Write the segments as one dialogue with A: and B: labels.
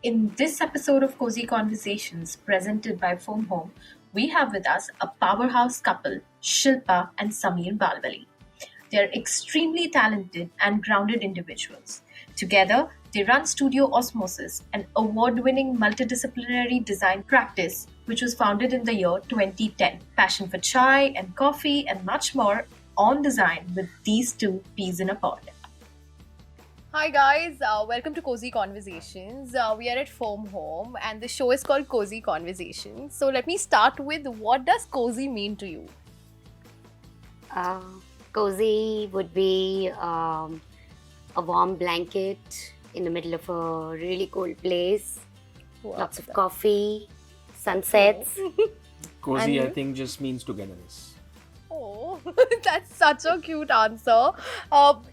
A: In this episode of Cozy Conversations presented by FoamHome, we have with us a powerhouse couple, Shilpa and Sameer Balvally. They are extremely talented and grounded individuals. Together, they run Studio Osmosis, an award winning multidisciplinary design practice which was founded in the year 2010. Passion for chai and coffee and much more on design with these two peas in a pod.
B: Hi guys, welcome to Cozy Conversations. We are at FoamHome and the show is called Cozy Conversations. So let me start with, what does cozy mean to you?
C: Cozy would be a warm blanket in the middle of a really cold place, lots of coffee, sunsets.
D: Cozy,
B: And
D: I think, just means togetherness.
B: Oh, that's such a cute answer.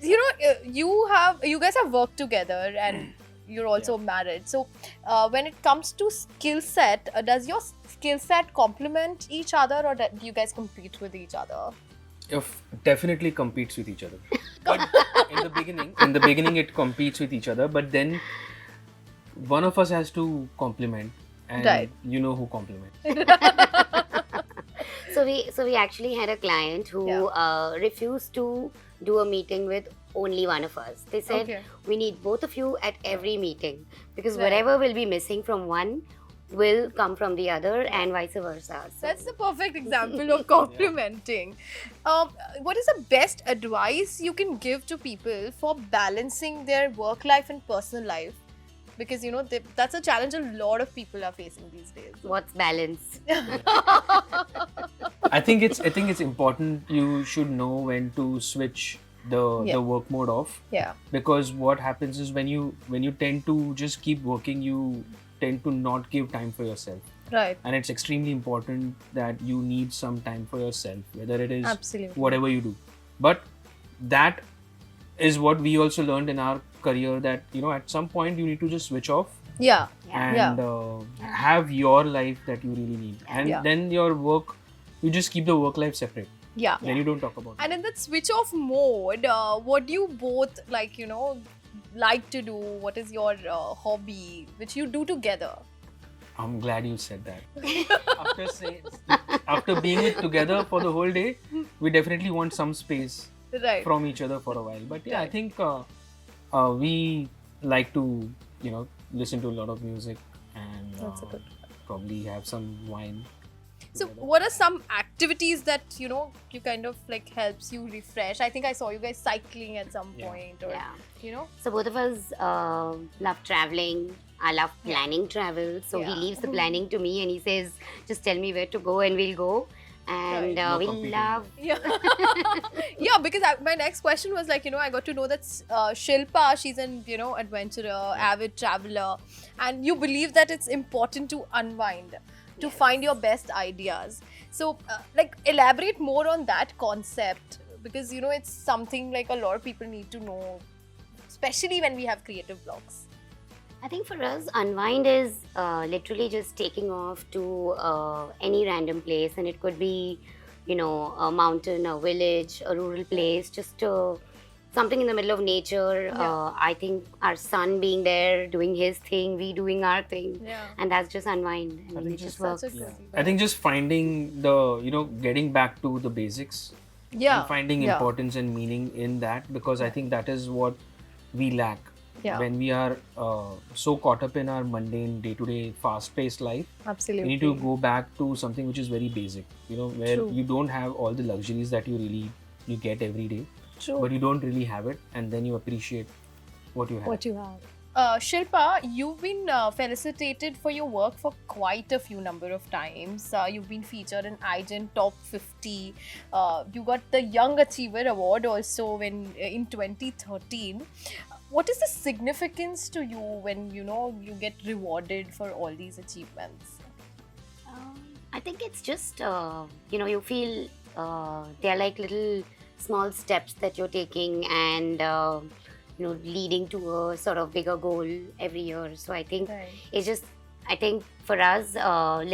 B: You guys have worked together and you're also married. So when it comes to skill set, does your skill set complement each other, or do you guys compete with each other?
D: Definitely competes with each other. But in the beginning, it competes with each other. But then one of us has to complement, and
B: Right.
D: you know who complements.
C: So we actually had a client who refused to do a meeting with only one of us. They said,
B: Okay.
C: we need both of you at every meeting because
B: Right.
C: whatever will be missing from one will come from the other and vice versa. So
B: That's the perfect example of complementing. What is the best advice you can give to people for balancing their work life and personal life? Because that's a challenge a lot of people are facing these days.
C: what's balance?
D: I think it's important. You should know when to switch the work mode off,
B: Yeah.
D: because what happens is when you tend to just keep working, you tend to not give time for yourself.
B: Right.
D: And it's extremely important that you need some time for yourself, whether it is
B: Absolutely.
D: whatever you do. But that is what we also learned in our career, that at some point you need to just switch off
B: Yeah.
D: and have your life that you really need, and
B: Yeah.
D: then your work, you just keep the work life separate.
B: Yeah.
D: Then you don't talk about
B: And
D: it.
B: in that switch off mode, what do you both like to do? What is your hobby which you do together?
D: I'm glad you said that. After being it together for the whole day, we definitely want some space
B: Right.
D: from each other for a while. But yeah, I
B: Right.
D: think we like to listen to a lot of music and
B: That's a good
D: probably have some wine
B: So
D: together.
B: what are some activities that you kind of like helps you refresh? I think I saw you guys cycling at some
D: Yeah.
B: point, or
C: Yeah. So both of us love traveling. I love planning travel. So he
B: Yeah.
C: leaves the planning to me and he says, just tell me where to go and we'll go. And
D: No
C: we
D: competing.
C: love
B: yeah, because my next question was like, I got to know that Shilpa, she's an adventurer, avid traveler, and you believe that it's important to unwind, to find your best ideas. So like elaborate more on that concept, because it's something like a lot of people need to know, especially when we have creative blocks.
C: I think for us, unwind is literally just taking off to any random place, and it could be, a mountain, a village, a rural place, just something in the middle of nature.
B: Yeah.
C: I think our son being there, doing his thing, we doing our thing,
B: Yeah.
C: and that's just unwind. I mean,
D: think
C: it just
B: Such
C: works.
B: a good
D: I think just finding the getting back to the basics
B: yeah
D: and finding
B: yeah.
D: importance and meaning in that, because I think that is what we lack
B: Yeah.
D: when we are so caught up in our mundane day-to-day fast-paced life.
B: Absolutely.
D: We need to go back to something which is very basic, where
B: True.
D: you don't have all the luxuries that you get every day,
B: True.
D: but you don't really have it, and then you appreciate what you have.
B: What you have. Shilpa, you've been felicitated for your work for quite a few number of times. You've been featured in iGen Top 50. You got the Young Achiever Award also in 2013. What is the significance to you when you get rewarded for all these achievements?
C: I think it's just, you feel they're like little small steps that you're taking and, leading to a sort of bigger goal every year. So I think
B: Right.
C: it's just, I think for us,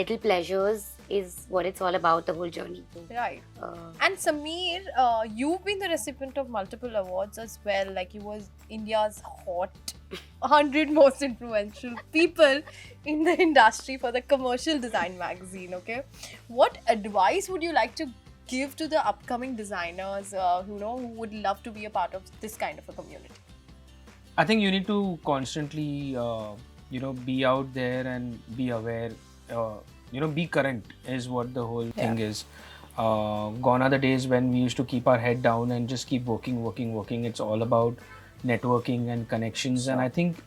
C: little pleasures is what it's all about, the whole journey.
B: Right.
C: Uh,
B: And Sameer, you've been the recipient of multiple awards as well. Like you was India's hot 100 most influential people in the industry for the commercial design magazine. Okay, what advice would you like to give to the upcoming designers who would love to be a part of this kind of a community?
D: I think you need to constantly, be out there and be aware. Be current is what the whole thing is. Gone are the days when we used to keep our head down and just keep working. It's all about networking and connections, and I think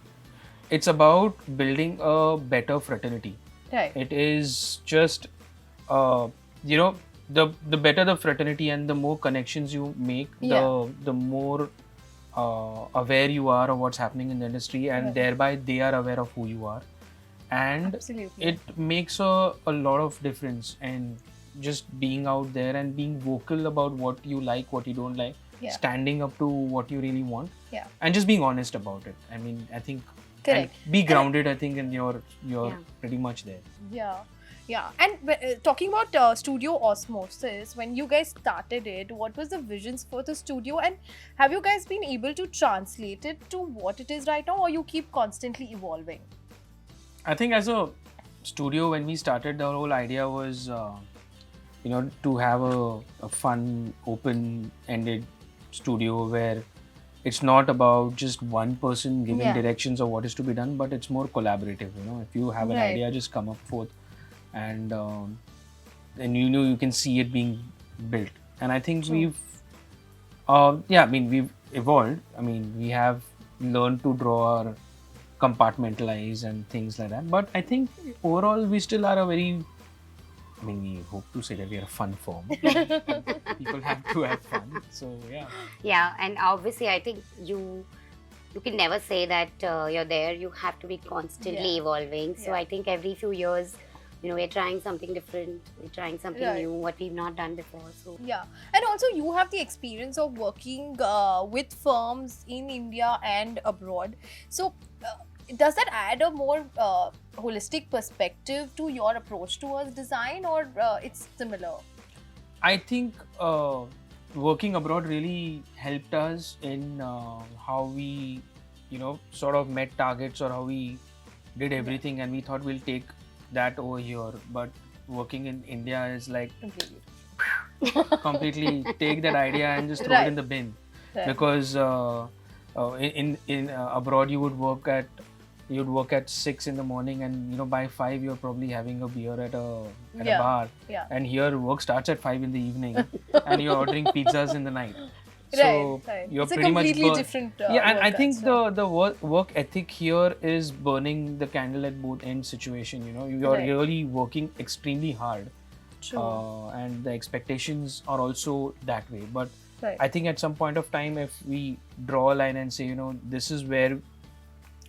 D: it's about building a better fraternity.
B: Right.
D: It is just, the better the fraternity and the more connections you make, the more aware you are of what's happening in the industry, and thereby they are aware of who you are, and
B: Absolutely.
D: it makes a lot of difference. And just being out there and being vocal about what you like, what you don't like, standing up to what you really want, and just being honest about it. I mean, I think,
B: correct,
D: and be grounded. I think, and you're pretty much there.
B: Yeah. And talking about Studio Osmosis, when you guys started it, what was the visions for the studio, and have you guys been able to translate it to what it is right now, or you keep constantly evolving?
D: I think as a studio, when we started, the whole idea was, to have a fun, open-ended studio where it's not about just one person giving directions of what is to be done, but it's more collaborative. If you have an idea, just come up forth, and you can see it being built. And I think we've evolved. I mean, we have learned to draw or compartmentalize and things like that. But I think overall we still are we hope to say that we are a fun form. People have to have fun. So
C: Yeah, and obviously I think you can never say that you're there. You have to be constantly evolving. So I think every few years, we're trying something different, we're trying something new, what we've not done before. So
B: and also you have the experience of working with firms in India and abroad. So does that add a more holistic perspective to your approach towards design, or it's similar?
D: I think working abroad really helped us in how we, sort of met targets, or how we did everything, and we thought we'll take that over here. But working in India is like completely take that idea and just throw it in the bin. Because in abroad you would work at 6 in the morning, and by 5 you're probably having a beer at a bar. And here work starts at 5 in the evening and you're ordering pizzas in the night. So you're
B: it's
D: pretty
B: a
D: much
B: completely different
D: and I think
B: culture.
D: the work ethic here is burning the candle at both ends situation. You're really working extremely hard.
B: True.
D: And the expectations are also that way. But I think at some point of time, if we draw a line and say, this is where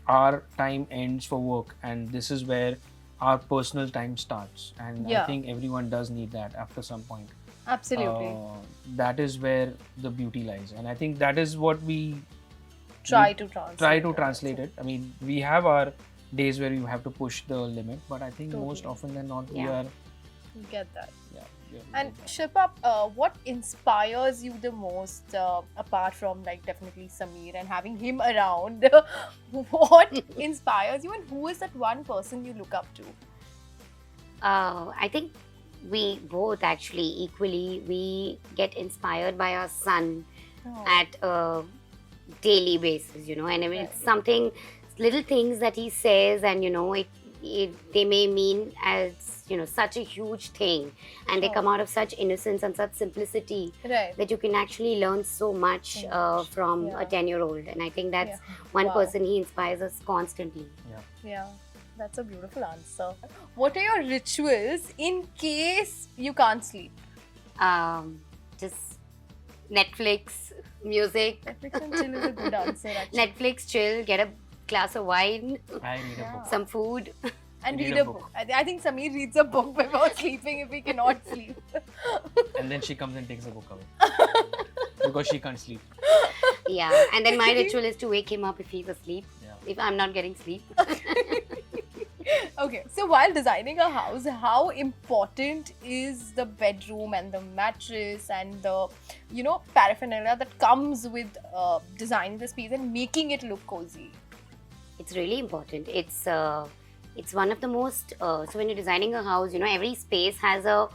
D: our time ends for work and this is where our personal time starts, and I think everyone does need that after some point.
B: Absolutely.
D: That is where the beauty lies, and I think that is what we
B: try to translate
D: it. I mean, we have our days where you have to push the limit, but I think most often than not we are.
B: Get that.
D: Yeah.
B: And Shilpa, what inspires you the most, apart from definitely Sameer and having him around? What inspires you, and who is that one person you look up to?
C: I think we both actually equally, we get inspired by our son at a daily basis, and I mean, it's something, little things that he says, and they may mean as such a huge thing, and they come out of such innocence and such simplicity that you can actually learn so much from a 10-year-old, and I think that's one person he inspires us constantly.
B: Yeah, that's a beautiful answer. What are your rituals in case you can't sleep?
C: Just Netflix, music.
B: Netflix and chill is a good answer, actually.
C: Netflix, chill, get a glass of wine,
D: I read a book.
C: some food.
B: And read a book. I think Sameer reads a book before sleeping if he cannot sleep.
D: And then she comes and takes the book away. Because she can't sleep.
C: Yeah, and then my ritual is to wake him up if he's asleep, if I'm not getting sleep.
B: Okay, so while designing a house, how important is the bedroom and the mattress and the, paraphernalia that comes with designing the space and making it look cozy?
C: It's really important. It's one of the most. So when you're designing a house, every space has a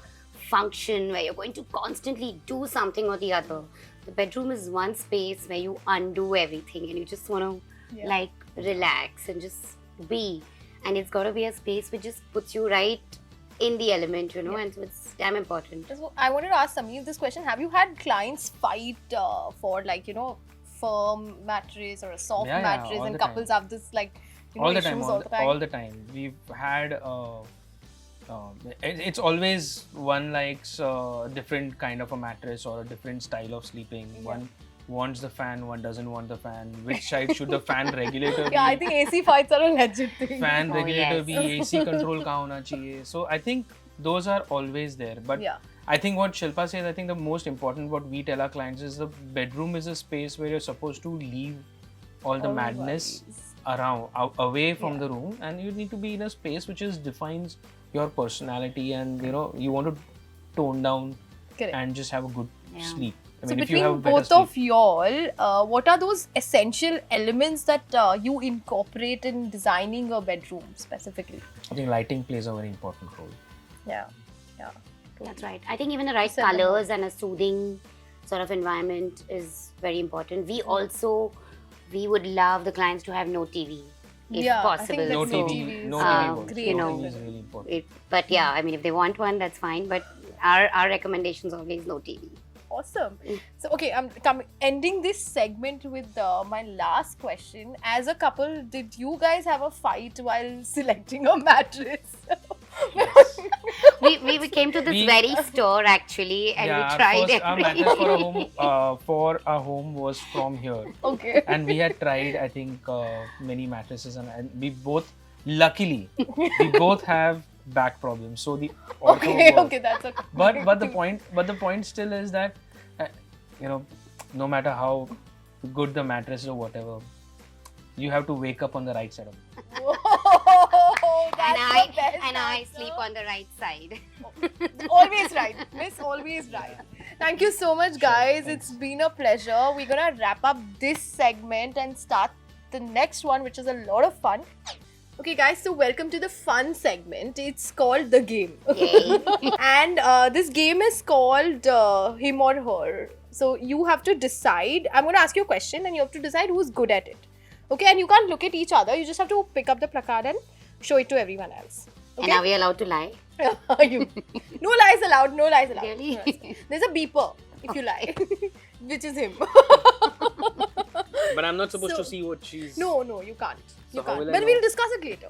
C: function where you're going to constantly do something or the other. The bedroom is one space where you undo everything and you just want to like relax and just be. And it's got to be a space which just puts you right in the element, and so it's damn important.
B: So I wanted to ask Sameer this question. Have you had clients fight for firm mattress or a soft mattress, and couples have this
D: all the
B: issues
D: time, all the time. We've had it's always one likes a different kind of a mattress or a different style of sleeping. One wants the fan, one doesn't want the fan. Which side should the fan regulator be?
B: Yeah, I think AC fights are a legit thing.
D: Fan regulator be, AC control kahan hona chahiye. So I think those are always there. But I think what Shilpa says, I think the most important what we tell our clients is the bedroom is a space where you're supposed to leave all the madness around, away from the room, and you need to be in a space which defines your personality, and you want to tone down and just have a good sleep. I mean,
B: so
D: if you have
B: between both
D: sleep,
B: of y'all, what are those essential elements that you incorporate in designing a bedroom specifically?
D: I think lighting plays a very important role.
B: Yeah.
C: That's right. I think even the right colors and a soothing sort of environment is very important. We would love the clients to have no TV, if possible.
B: I think
D: no TV. No TV is really important.
C: But I mean, if they want one, that's fine. But our recommendation is always no TV.
B: Awesome. So, okay, I'm ending this segment with my last question. As a couple, did you guys have a fight while selecting a mattress?
C: we came to this very store actually, and we tried
D: our mattress for a home was from here.
B: Okay.
D: And we had tried, I think, many mattresses, and we both, luckily, we both have back problems. So the
B: okay, that's okay.
D: But the point still is that no matter how good the mattress is or whatever, you have to wake up on the right side of it.
B: Whoa, that's the best
C: and I
B: answer.
C: sleep on the right side.
B: Always right, Miss. Always right. Thank you so much, guys. It's been a pleasure. We're gonna wrap up this segment and start the next one, which is a lot of fun. Okay, guys, so welcome to the fun segment. It's called The Game. And this game is called Him or Her. So you have to decide. I'm going to ask you a question and you have to decide who's good at it. Okay, and you can't look at each other. You just have to pick up the placard and show it to everyone else. Okay?
C: And are we allowed to lie?
B: No lies allowed. No lies allowed.
C: Really?
B: There's a beeper if you lie, which is him.
D: But I'm not supposed to see what she's...
B: No, you can't.
D: So how will I
B: But
D: know?
B: we'll discuss it later.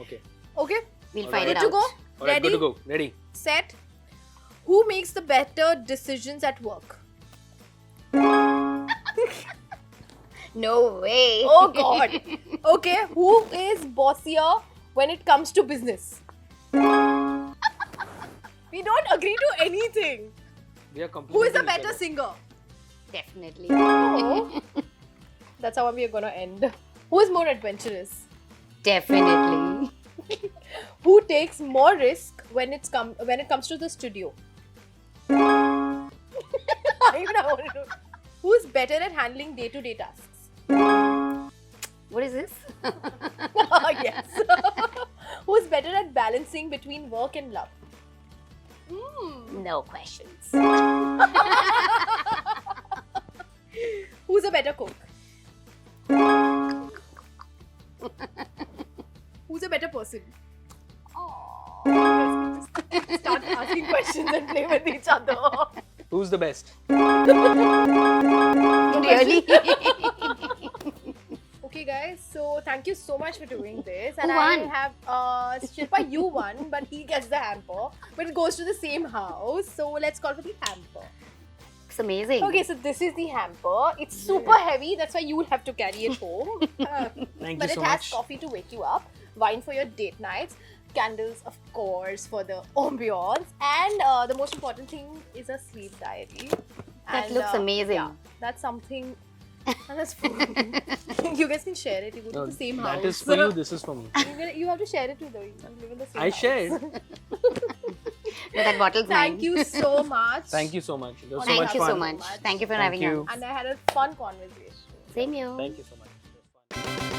D: Okay.
B: Okay?
C: We'll find it
B: Good to
C: out.
B: go?
D: Alright,
B: Ready?
D: good to go. Ready.
B: Set. Who makes the better decisions at work?
C: No way.
B: Oh God. Okay, who is bossier when it comes to business? We don't agree to anything.
D: We are
B: Who is a
D: complimenting each
B: better
D: other.
B: singer?
C: Definitely.
B: Oh. That's how we are gonna end. Who is more adventurous?
C: Definitely.
B: Who takes more risk when it comes to the studio? I want to know. Who is better at handling day-to-day tasks?
C: What is this?
B: Yes. Who is better at balancing between work and love?
C: No questions.
B: Who's a better cook? Who's a better person? Let's just start asking questions and play with each other.
D: Who's the best?
C: Really?
B: Okay, guys. So thank you so much for doing this. And
C: Who won?
B: I have Shilpa, you won, but he gets the hamper. But it goes to the same house. So let's call for the hamper.
C: It's amazing.
B: Okay, so this is the hamper. It's super heavy. That's why you will have to carry it home.
D: Thank
B: But
D: you
B: it
D: so
B: has
D: much.
B: coffee to wake you up, wine for your date nights, candles, of course, for the ambiance, and the most important thing is a sleep diary.
C: That
B: And,
C: looks amazing.
B: Yeah, that's something. And that's fun. You guys can share it. You go to the same house.
D: That is for you, this is for me.
B: You have to share it with them. You live in the same
D: I
B: house.
D: shared.
C: No, that bottle's mine.
B: Thank you so much.
D: Thank you so much. It was so
C: Thank
D: much
C: you
D: fun.
C: so much. Thank you for
D: Thank
C: having
D: you.
C: us.
B: And I had a fun conversation.
C: Same here.
D: Thank you so much. It was fun.